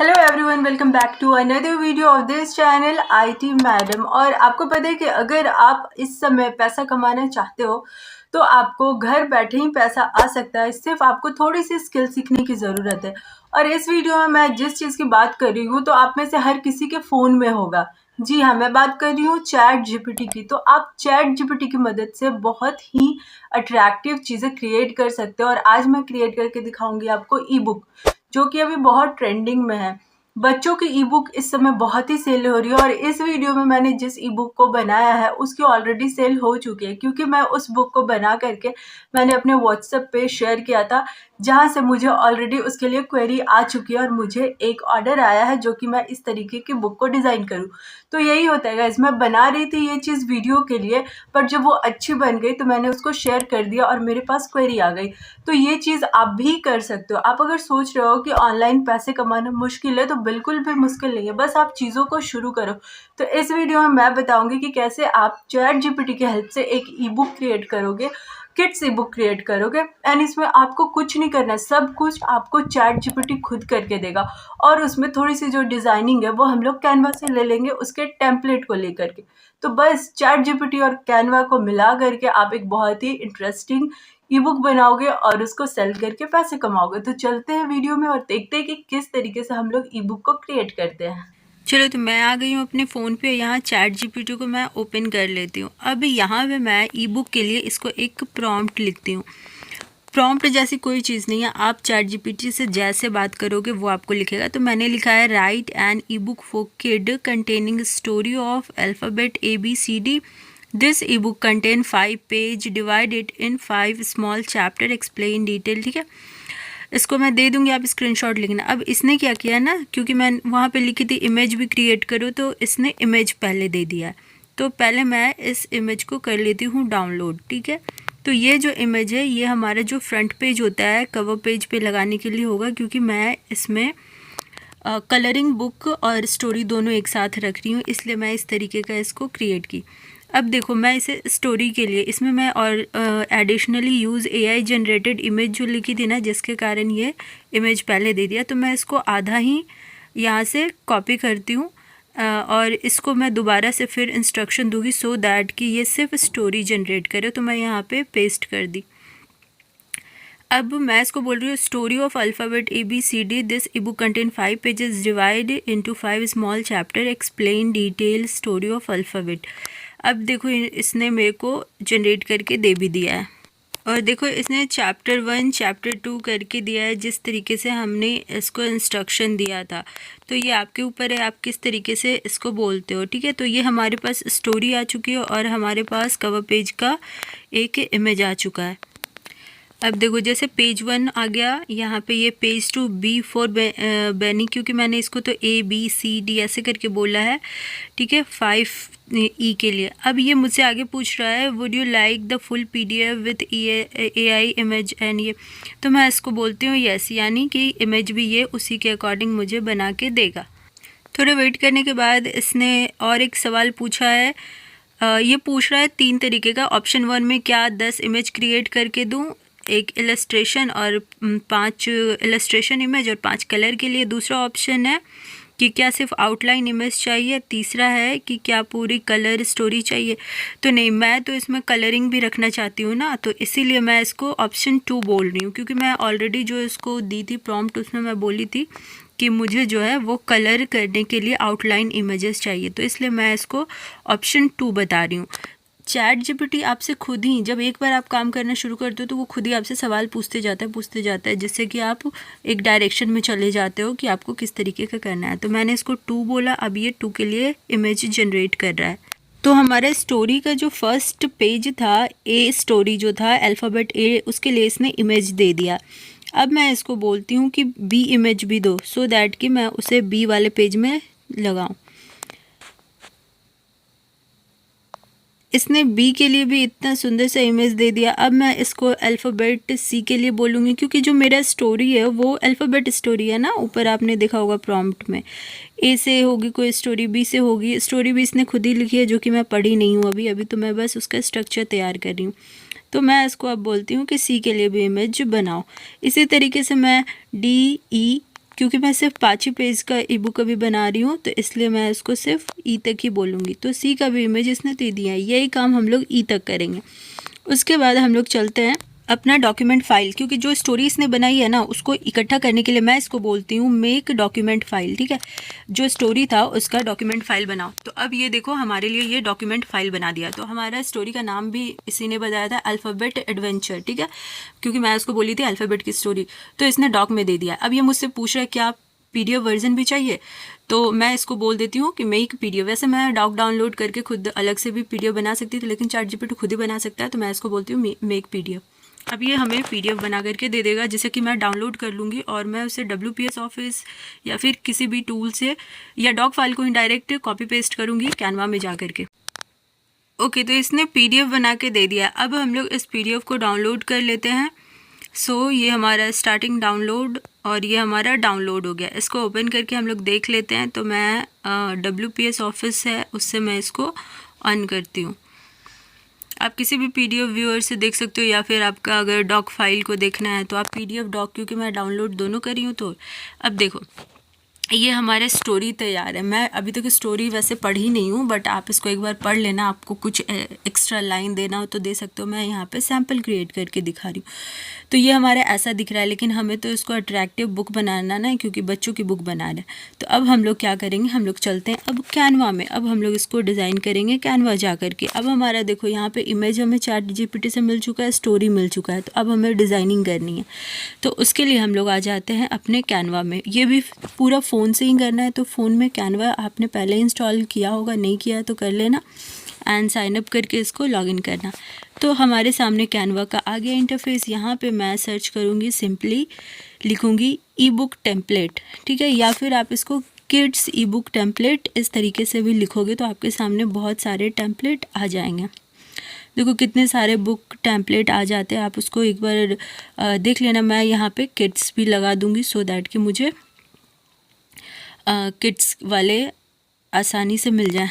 Hello everyone, welcome back to another video of this channel IT madam. और आपको पता है कि अगर आप इस समय पैसा कमाना चाहते हो तो आपको घर बैठे ही पैसा आ सकता है। सिर्फ आपको थोड़ी सी स्किल सीखने की ज़रूरत है। और इस वीडियो में मैं जिस चीज़ की बात कर रही हूँ तो आप में से हर किसी के फ़ोन में होगा। जी हाँ, मैं बात कर रही हूँ चैट जीपीटी की। तो आप चैट जीपीटी की मदद से बहुत ही अट्रैक्टिव चीज़ें क्रिएट कर सकते हो। और आज मैं क्रिएट करके दिखाऊंगी आपको ई बुक, जो कि अभी बहुत ट्रेंडिंग में है। बच्चों की ई बुक इस समय बहुत ही सेल हो रही है। और इस वीडियो में मैंने जिस ई बुक को बनाया है उसकी ऑलरेडी सेल हो चुकी है, क्योंकि मैं उस बुक को बना करके मैंने अपने व्हाट्सएप पे शेयर किया था, जहां से मुझे ऑलरेडी उसके लिए क्वेरी आ चुकी है और मुझे एक ऑर्डर आया है जो कि मैं इस तरीके की बुक को डिज़ाइन करूँ। तो यही होता है गाइस, मैं बना रही थी ये चीज़ वीडियो के लिए, पर जब वो अच्छी बन गई तो मैंने उसको शेयर कर दिया और मेरे पास क्वेरी आ गई। तो ये चीज़ आप भी कर सकते हो। आप अगर सोच रहे हो कि ऑनलाइन पैसे कमाना मुश्किल है, तो बिल्कुल भी मुश्किल नहीं है, बस आप चीज़ों को शुरू करो। तो इस वीडियो में मैं बताऊंगी कि कैसे आप चैट जीपीटी की हेल्प से एक ई बुक क्रिएट करोगे, किड्स ई बुक क्रिएट करोगे। एंड इसमें आपको कुछ नहीं करना है, सब कुछ आपको चैट जीपीटी खुद करके देगा। और उसमें थोड़ी सी जो डिज़ाइनिंग है वो हम लोग कैनवा से ले लेंगे, उसके टेम्पलेट को लेकर के। तो बस चैट जीपीटी और कैनवा को मिला करके आप एक बहुत ही इंटरेस्टिंग ई बुक बनाओगे और उसको सेल करके पैसे कमाओगे। तो चलते हैं वीडियो में और देखते हैं कि किस तरीके से हम लोग ई बुक को क्रिएट करते हैं। चलो, तो मैं आ गई हूँ अपने फ़ोन पे। यहाँ चैट जीपीटी को मैं ओपन कर लेती हूँ। अब यहाँ पे मैं ई बुक के लिए इसको एक प्रॉम्प्ट लिखती हूँ। प्रॉम्प्ट जैसी कोई चीज़ नहीं है, आप चैट जीपीटी से जैसे बात करोगे वो आपको लिखेगा। तो मैंने लिखा है write an e book for kid containing story of alphabet ABCD। This e book contain 5 page, divide it in 5 small chapter, explain detail. ठीक है, इसको मैं दे दूंगी, आप स्क्रीनशॉट लिखना। अब इसने क्या किया ना, क्योंकि मैं वहाँ पे लिखी थी इमेज भी क्रिएट करो, तो इसने इमेज पहले दे दिया है। तो पहले मैं इस इमेज को कर लेती हूँ डाउनलोड। ठीक है, तो ये जो इमेज है ये हमारा जो फ्रंट पेज होता है कवर पेज पे लगाने के लिए होगा, क्योंकि मैं इसमें कलरिंग बुक और स्टोरी दोनों एक साथ रख रही हूँ, इसलिए मैं इस तरीके का इसको क्रिएट की। अब देखो, मैं इसे स्टोरी के लिए इसमें मैं और additionally use AI generated image जो लिखी थी ना, जिसके कारण ये इमेज पहले दे दिया, तो मैं इसको आधा ही यहाँ से कॉपी करती हूँ और इसको मैं दोबारा से फिर इंस्ट्रक्शन दूंगी सो दैट कि ये सिर्फ स्टोरी जनरेट करे। तो मैं यहाँ पे पेस्ट कर दी। अब मैं इसको बोल रही हूँ story of alphabet ABCD। This e book contain 5 pages, divide into 5 small chapter, explain detail story of alphabet. अब देखो, इसने मेरे को जनरेट करके दे भी दिया है। और देखो, इसने चैप्टर 1 चैप्टर 2 करके दिया है, जिस तरीके से हमने इसको इंस्ट्रक्शन दिया था। तो ये आपके ऊपर है, आप किस तरीके से इसको बोलते हो। ठीक है, तो ये हमारे पास स्टोरी आ चुकी है और हमारे पास कवर पेज का एक इमेज आ चुका है। अब देखो, जैसे पेज 1 आ गया, यहाँ पे ये पेज 2 B फॉर बैनी, क्योंकि मैंने इसको तो ABCD ऐसे करके बोला है। ठीक है, 5 E के लिए। अब ये मुझसे आगे पूछ रहा है would you like the full PDF with AI image and ये। तो मैं इसको बोलती हूँ येस, यानी कि इमेज भी ये उसी के अकॉर्डिंग मुझे बना के देगा। थोड़ा वेट करने के बाद इसने और एक सवाल पूछा है। ये पूछ रहा है 3 तरीके का। ऑप्शन 1 में क्या 10 इमेज क्रिएट करके दूँ, एक इलस्ट्रेशन और 5 इलस्ट्रेशन इमेज और 5 कलर के लिए। दूसरा ऑप्शन है कि क्या सिर्फ आउटलाइन इमेज चाहिए। तीसरा है कि क्या पूरी कलर स्टोरी चाहिए। तो नहीं, मैं तो इसमें कलरिंग भी रखना चाहती हूँ ना, तो इसीलिए मैं इसको ऑप्शन 2 बोल रही हूँ, क्योंकि मैं ऑलरेडी जो इसको दी थी प्रॉम्प्ट, उसमें मैं बोली थी कि मुझे जो है वो कलर करने के लिए आउटलाइन इमेजेस चाहिए। तो इसलिए मैं इसको ऑप्शन 2 बता रही हूँ। चैट जीपीटी आपसे खुद ही, जब एक बार आप काम करना शुरू करते हो तो वो खुद ही आपसे सवाल पूछते जाता है, जिससे कि आप एक डायरेक्शन में चले जाते हो कि आपको किस तरीके का करना है। तो मैंने इसको 2 बोला, अब ये 2 के लिए इमेज जनरेट कर रहा है। तो हमारा स्टोरी का जो फर्स्ट पेज था, A स्टोरी जो था अल्फ़ाबेट A, उसके लिए इसने इमेज दे दिया। अब मैं इसको बोलती हूँ कि B इमेज भी दो, सो दैट कि मैं उसे B वाले पेज में लगाऊँ। इसने B के लिए भी इतना सुंदर सा इमेज दे दिया। अब मैं इसको अल्फ़ाबेट C के लिए बोलूँगी, क्योंकि जो मेरा स्टोरी है वो अल्फ़ाबेट स्टोरी है ना। ऊपर आपने देखा होगा प्रॉम्प्ट में A से होगी कोई स्टोरी, B से होगी स्टोरी। भी इसने खुद ही लिखी है, जो कि मैं पढ़ी नहीं हूँ अभी तो मैं बस उसका स्ट्रक्चर तैयार कर रही हूँ। तो मैं इसको अब बोलती हूँ कि C के लिए भी इमेज बनाओ। इसी तरीके से मैं D, E क्योंकि मैं सिर्फ 5 ही पेज का ई बुक अभी बना रही हूँ तो इसलिए मैं इसको सिर्फ ई तक ही बोलूँगी। तो सी का भी इमेज इसने दे दिया है, यही काम हम लोग ई तक करेंगे। उसके बाद हम लोग चलते हैं अपना डॉक्यूमेंट फाइल, क्योंकि जो स्टोरी इसने बनाई है ना उसको इकट्ठा करने के लिए मैं इसको बोलती हूँ मेक डॉक्यूमेंट फाइल। ठीक है, जो स्टोरी था उसका डॉक्यूमेंट फाइल बनाओ। तो अब ये देखो हमारे लिए ये डॉक्यूमेंट फाइल बना दिया। तो हमारा स्टोरी का नाम भी इसी ने बताया था, अल्फ़ाबेट एडवेंचर। ठीक है, क्योंकि मैं उसको बोली थी अल्फ़ाबेट की स्टोरी, तो इसने डॉक में दे दिया। अब ये मुझसे पूछ रहा है क्या PDF वर्जन भी चाहिए, तो मैं इसको बोल देती हूँ कि मेक PDF। वैसे मैं डॉक डाउनलोड करके खुद अलग से भी PDF बना सकती थी, लेकिन ChatGPT खुद ही बना सकता है, तो मैं इसको बोलती हूँ मेक PDF। अब ये हमें PDF बना करके दे देगा, जिसे कि मैं डाउनलोड कर लूँगी और मैं उसे WPS ऑफिस या फिर किसी भी टूल से या डॉक फाइल को ही डायरेक्ट कॉपी पेस्ट करूँगी कैनवा में जा करके। ओके, तो इसने PDF बना के दे दिया। अब हम लोग इस PDF को डाउनलोड कर लेते हैं। ये हमारा स्टार्टिंग डाउनलोड और ये हमारा डाउनलोड हो गया। इसको ओपन करके हम लोग देख लेते हैं। तो मैं WPS ऑफिस है उससे मैं इसको ऑन करती हूँ। आप किसी भी PDF व्यूअर से देख सकते हो, या फिर आपका अगर डॉक फाइल को देखना है तो आप PDF डॉक, क्योंकि मैं डाउनलोड दोनों करी हूँ। तो अब देखो ये हमारे स्टोरी तैयार है। मैं अभी तक स्टोरी वैसे पढ़ी नहीं हूँ, बट आप इसको एक बार पढ़ लेना। आपको कुछ एक्स्ट्रा लाइन देना हो तो दे सकते हो। मैं यहाँ पे सैम्पल क्रिएट करके दिखा रही हूँ। तो ये हमारा ऐसा दिख रहा है, लेकिन हमें तो इसको अट्रैक्टिव बुक बनाना ना है, क्योंकि बच्चों की बुक बना रहे हैं। तो अब हम लोग क्या करेंगे, हम लोग चलते हैं अब कैनवा में। अब हम लोग इसको डिज़ाइन करेंगे कैनवा जा करके। अब हमारा देखो यहाँ पे इमेज हमें ChatGPT से मिल चुका है, स्टोरी मिल चुका है। तो अब हमें डिज़ाइनिंग करनी है, तो उसके लिए हम लोग आ जाते हैं अपने कैनवा में। ये भी पूरा फ़ोन से ही करना है, तो फ़ोन में कैनवा आपने पहले इंस्टॉल किया होगा, नहीं किया तो कर लेना एंड साइन अप करके इसको लॉगिन करना। तो हमारे सामने कैनवा का आ गया इंटरफेस। यहाँ पे मैं सर्च करूँगी, सिंपली लिखूँगी ई बुक टेम्पलेट। ठीक है, या फिर आप इसको किड्स ई बुक टेम्पलेट इस तरीके से भी लिखोगे तो आपके सामने बहुत सारे टेम्पलेट आ जाएंगे। देखो कितने सारे बुक टेम्पलेट आ जाते हैं, आप उसको एक बार देख लेना। मैं यहाँ पे किड्स भी लगा दूँगी सो दैट कि मुझे किड्स वाले आसानी से मिल जाए।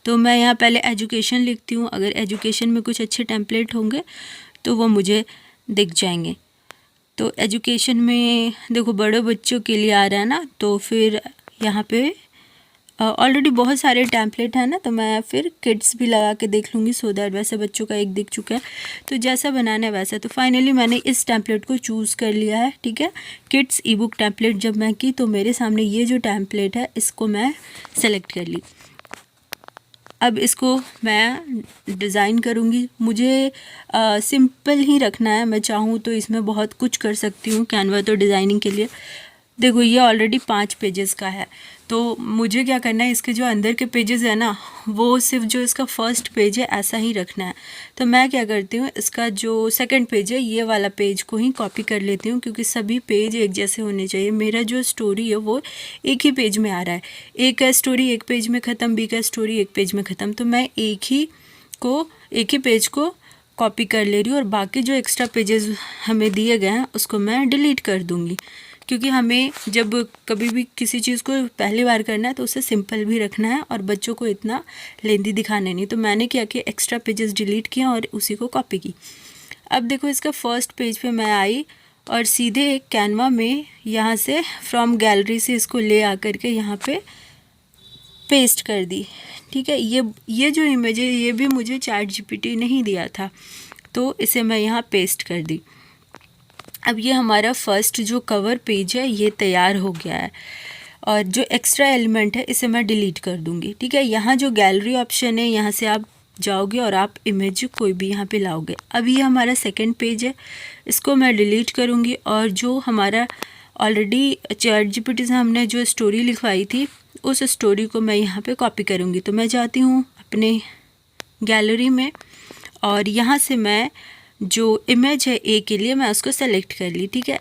तो मैं यहाँ पहले एजुकेशन लिखती हूँ। अगर एजुकेशन में कुछ अच्छे टेम्पलेट होंगे तो वो मुझे दिख जाएंगे। तो एजुकेशन में देखो बड़े बच्चों के लिए आ रहा है ना, तो फिर यहाँ पे ऑलरेडी बहुत सारे टेम्पलेट हैं ना, तो मैं फिर किड्स भी लगा के देख लूँगी सो दैट। वैसे बच्चों का एक दिख चुका है, तो जैसा बनाना है वैसा। तो फाइनली मैंने इस टेम्पलेट को चूज़ कर लिया है। ठीक है, किड्स ई बुक टेम्पलेट जब मैं की तो मेरे सामने ये जो टेम्पलेट है इसको मैं सेलेक्ट कर ली। अब इसको मैं डिज़ाइन करूँगी। मुझे सिंपल ही रखना है। मैं चाहूँ तो इसमें बहुत कुछ कर सकती हूँ कैनवा तो डिज़ाइनिंग के लिए। देखो ये ऑलरेडी 5 पेजेस का है, तो मुझे क्या करना है, इसके जो अंदर के पेजेस है ना वो सिर्फ जो इसका फर्स्ट पेज है ऐसा ही रखना है। तो मैं क्या करती हूँ, इसका जो सेकंड पेज है ये वाला पेज को ही कॉपी कर लेती हूँ, क्योंकि सभी पेज एक जैसे होने चाहिए। मेरा जो स्टोरी है वो एक ही पेज में आ रहा है। ए का स्टोरी एक पेज में ख़त्म, बी का स्टोरी एक पेज में ख़त्म। तो मैं एक ही पेज को कॉपी कर ले रही हूँ, और बाकी जो एक्स्ट्रा पेजेस हमें दिए गए हैं उसको मैं डिलीट कर दूँगी, क्योंकि हमें जब कभी भी किसी चीज़ को पहली बार करना है तो उसे सिंपल भी रखना है और बच्चों को इतना लेंथी दिखाना नहीं। तो मैंने क्या किया, एक्स्ट्रा पेजेस डिलीट किया और उसी को कॉपी की। अब देखो इसका फर्स्ट पेज पे मैं आई और सीधे कैनवा में यहाँ से फ्रॉम गैलरी से इसको ले आकर के यहाँ पे पेस्ट कर दी। ठीक है, ये जो इमेज है ये भी मुझे ChatGPT नहीं दिया था, तो इसे मैं यहाँ पेस्ट कर दी। अब ये हमारा फर्स्ट जो कवर पेज है ये तैयार हो गया है, और जो एक्स्ट्रा एलिमेंट है इसे मैं डिलीट कर दूँगी। ठीक है, यहाँ जो गैलरी ऑप्शन है यहाँ से आप जाओगे और आप इमेज कोई भी यहाँ पे लाओगे। अब ये हमारा सेकंड पेज है, इसको मैं डिलीट करूँगी, और जो हमारा ऑलरेडी ChatGPT से हमने जो स्टोरी लिखवाई थी उस स्टोरी को मैं यहाँ पे कॉपी करूँगी। तो मैं जाती हूँ अपने गैलरी में, और यहाँ से मैं जो इमेज है ए के लिए मैं उसको सेलेक्ट कर ली। ठीक है,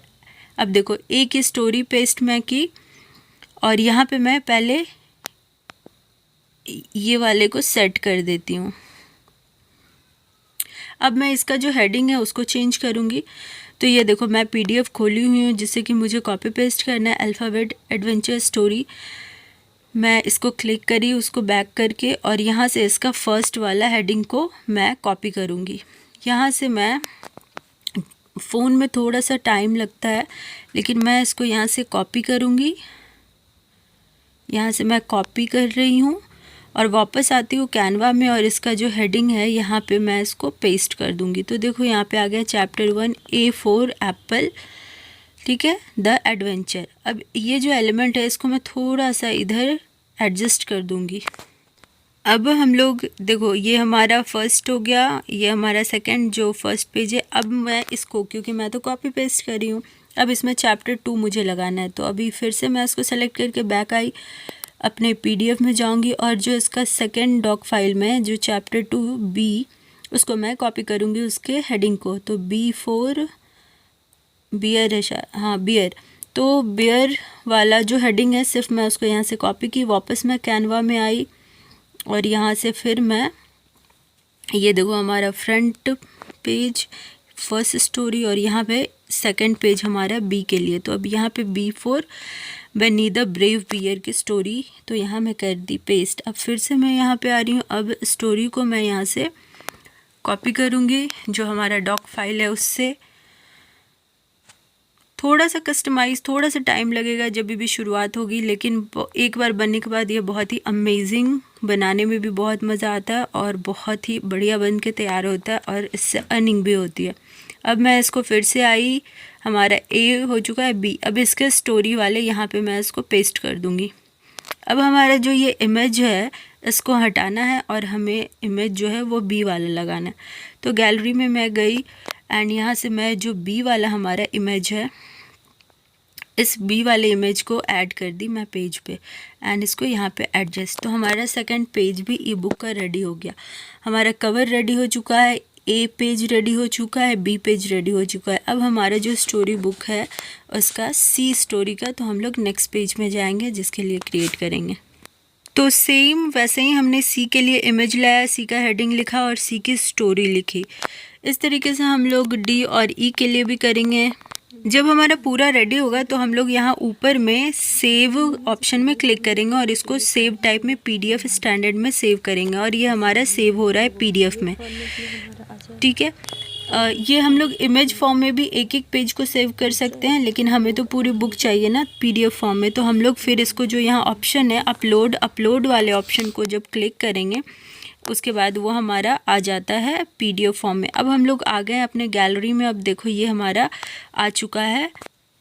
अब देखो ए की स्टोरी पेस्ट मैं की, और यहाँ पे मैं पहले ये वाले को सेट कर देती हूँ। अब मैं इसका जो हेडिंग है उसको चेंज करूँगी। तो ये देखो मैं PDF खोली हुई हूँ जिससे कि मुझे कॉपी पेस्ट करना है, अल्फ़ाबेट एडवेंचर स्टोरी। मैं इसको क्लिक करी, उसको बैक करके, और यहाँ से इसका फर्स्ट वाला हेडिंग को मैं कॉपी करूँगी। यहाँ से मैं फ़ोन में थोड़ा सा टाइम लगता है, लेकिन मैं इसको यहाँ से कॉपी करूँगी। यहाँ से मैं कॉपी कर रही हूँ और वापस आती हूँ कैनवा में, और इसका जो हेडिंग है यहाँ पे मैं इसको पेस्ट कर दूँगी। तो देखो यहाँ पे आ गया चैप्टर 1 A4 एप्पल, ठीक है, द एडवेंचर। अब ये जो एलिमेंट है इसको मैं थोड़ा सा इधर एडजस्ट कर दूँगी। अब हम लोग देखो, ये हमारा फर्स्ट हो गया, ये हमारा सेकंड जो फर्स्ट पेज है। अब मैं इसको, क्योंकि मैं तो कॉपी पेस्ट कर रही हूँ, अब इसमें चैप्टर 2 मुझे लगाना है। तो अभी फिर से मैं इसको सेलेक्ट करके बैक आई, अपने PDF में जाऊँगी और जो इसका सेकंड डॉक फाइल में जो चैप्टर 2B, उसको मैं कॉपी करूँगी उसके हेडिंग को। तो B4 बियर है शायद, हाँ बियर। तो बियर वाला जो हेडिंग है सिर्फ मैं उसको यहाँ से कॉपी की, वापस मैं कैनवा में आई और यहाँ से फिर मैं, ये देखो हमारा फ्रंट पेज फर्स्ट स्टोरी और यहाँ पे सेकंड पेज हमारा बी के लिए। तो अब यहाँ पे B4 बनी द ब्रेव बियर की स्टोरी, तो यहाँ मैं कर दी पेस्ट। अब फिर से मैं यहाँ पे आ रही हूँ, अब स्टोरी को मैं यहाँ से कॉपी करूँगी जो हमारा डॉक फाइल है उससे। थोड़ा सा कस्टमाइज़, थोड़ा सा टाइम लगेगा जब भी शुरुआत होगी, लेकिन एक बार बनने के बाद ये बहुत ही अमेजिंग, बनाने में भी बहुत मज़ा आता है और बहुत ही बढ़िया बन के तैयार होता है और इससे अर्निंग भी होती है। अब मैं इसको फिर से आई, हमारा ए हो चुका है बी। अब इसके स्टोरी वाले यहाँ पे मैं इसको पेस्ट कर दूँगी। अब हमारा जो ये इमेज है इसको हटाना है और हमें इमेज जो है वो बी वाला लगाना है। तो गैलरी में मैं गई एंड यहाँ से मैं जो बी वाला हमारा इमेज है, इस बी वाले इमेज को ऐड कर दी मैं पेज पे एंड इसको यहाँ पे एडजस्ट। तो हमारा सेकंड पेज भी ई बुक का रेडी हो गया। हमारा कवर रेडी हो चुका है, ए पेज रेडी हो चुका है, बी पेज रेडी हो चुका है। अब हमारा जो स्टोरी बुक है उसका सी स्टोरी का, तो हम लोग नेक्स्ट पेज में जाएंगे जिसके लिए क्रिएट करेंगे। तो सेम वैसे ही हमने सी के लिए इमेज लाया, सी का हेडिंग लिखा और सी की स्टोरी लिखी। इस तरीके से हम लोग डी और ई के लिए भी करेंगे। जब हमारा पूरा रेडी होगा तो हम लोग यहाँ ऊपर में सेव ऑप्शन में क्लिक करेंगे और इसको सेव टाइप में PDF स्टैंडर्ड में सेव करेंगे और ये हमारा सेव हो रहा है PDF में, ठीक है। ये हम लोग इमेज फॉर्म में भी एक एक पेज को सेव कर सकते हैं, लेकिन हमें तो पूरी बुक चाहिए ना PDF फॉर्म में। तो हम लोग फिर इसको जो यहाँ ऑप्शन है अपलोड वाले ऑप्शन को जब क्लिक करेंगे उसके बाद वो हमारा आ जाता है PDF फॉर्म में। अब हम लोग आ गए अपने गैलरी में। अब देखो ये हमारा आ चुका है।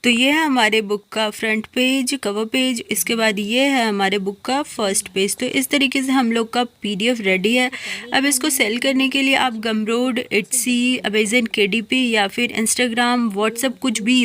तो ये है हमारे बुक का फ्रंट पेज, कवर पेज, इसके बाद ये है हमारे बुक का फर्स्ट पेज। तो इस तरीके से हम लोग का PDF रेडी है। अब इसको सेल करने के लिए आप गमरोड, इट्सी, अमेज़न KDP या फिर इंस्टाग्राम, व्हाट्सएप कुछ भी यूज़